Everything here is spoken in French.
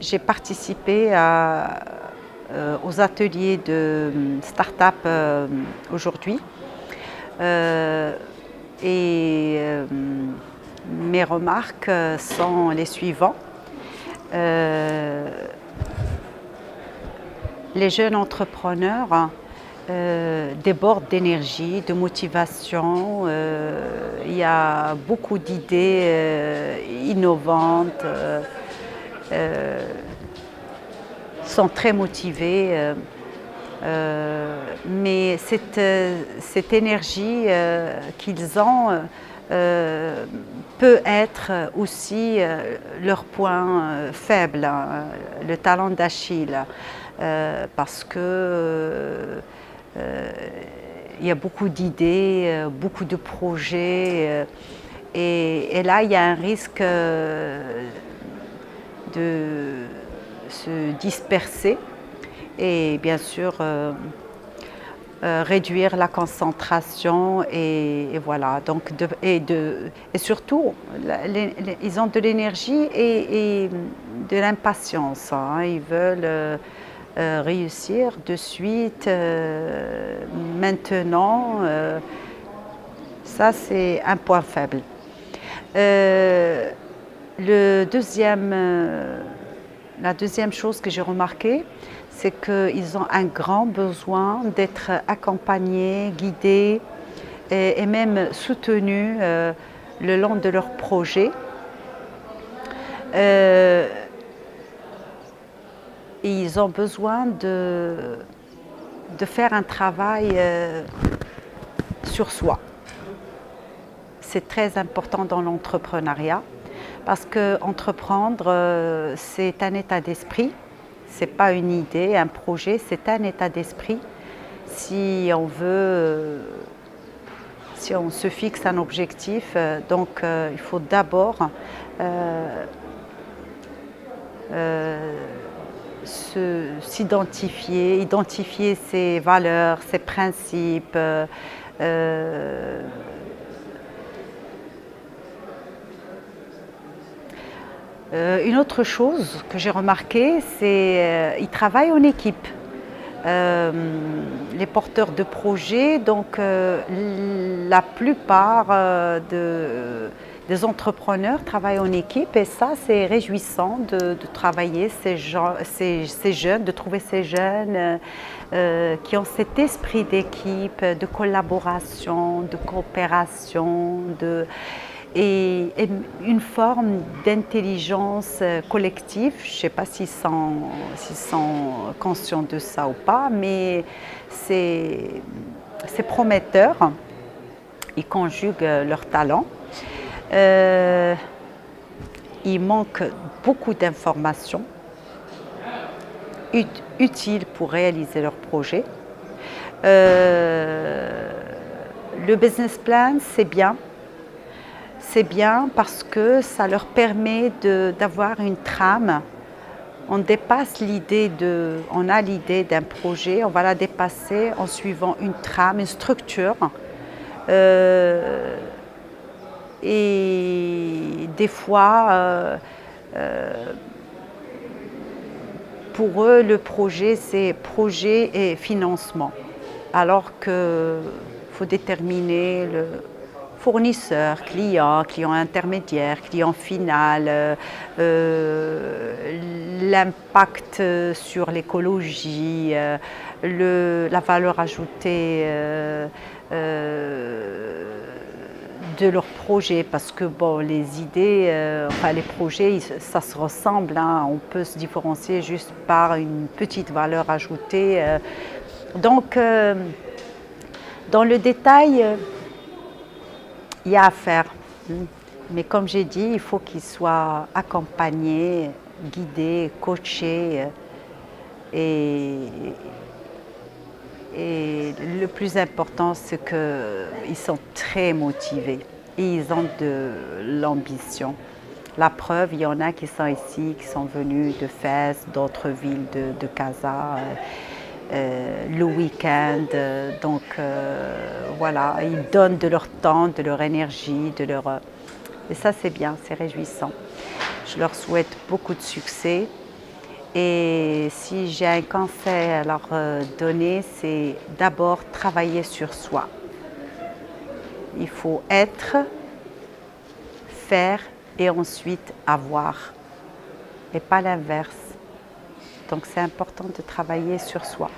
j'ai participé aux ateliers de start-up aujourd'hui. Et mes remarques sont les suivants. Les jeunes entrepreneurs débordent d'énergie, de motivation. Il y a beaucoup d'idées innovantes, sont très motivés. Mais cette énergie qu'ils ont peut être aussi leur point faible, hein, le talon d'Achille, parce que il y a beaucoup d'idées, beaucoup de projets, et là il y a un risque de se disperser et bien sûr réduire la concentration et voilà. Donc et surtout ils ont de l'énergie et de l'impatience, hein. Ils veulent réussir de suite, maintenant. Ça c'est un point faible. La deuxième chose que j'ai remarquée, c'est qu'ils ont un grand besoin d'être accompagnés, guidés et même soutenus le long de leur projet. Ils ont besoin de faire un travail sur soi. C'est très important dans l'entrepreneuriat parce que entreprendre, c'est un état d'esprit. Ce n'est pas une idée, un projet, c'est un état d'esprit. Si on se fixe un objectif, donc il faut d'abord identifier ses valeurs, ses principes. Une autre chose que j'ai remarqué, c'est qu'ils travaillent en équipe. Les porteurs de projets, donc la plupart des entrepreneurs travaillent en équipe et ça c'est réjouissant de travailler ces jeunes, de trouver ces jeunes qui ont cet esprit d'équipe, de collaboration, de coopération, et une forme d'intelligence collective. Je ne sais pas s'ils sont conscients de ça ou pas, mais c'est prometteur. Ils conjuguent leurs talents. Il manque beaucoup d'informations utiles pour réaliser leur projet. Le business plan, c'est bien. C'est bien parce que ça leur permet d'avoir une trame. On dépasse on a l'idée d'un projet, on va la dépasser en suivant une trame, une structure. Et des fois, pour eux, le projet, c'est projet et financement. Alors qu'il faut déterminer le fournisseur, client intermédiaire, client final, l'impact sur l'écologie, la valeur ajoutée de leur projet, parce que bon, les idées, les projets, ça se ressemble, hein. On peut se différencier juste par une petite valeur ajoutée. Donc, dans le détail, il y a à faire. Mais comme j'ai dit, il faut qu'ils soient accompagnés, guidés, coachés. Et le plus important, c'est qu'ils sont très motivés et ils ont de l'ambition. La preuve, il y en a qui sont ici, qui sont venus de Fès, d'autres villes de Casa, le week-end. Donc voilà, ils donnent de leur temps, de leur énergie, et ça c'est bien, c'est réjouissant. Je leur souhaite beaucoup de succès Et si j'ai un conseil à leur donner, c'est d'abord travailler sur soi. Il faut être, faire et ensuite avoir, et pas l'inverse. Donc c'est important de travailler sur soi.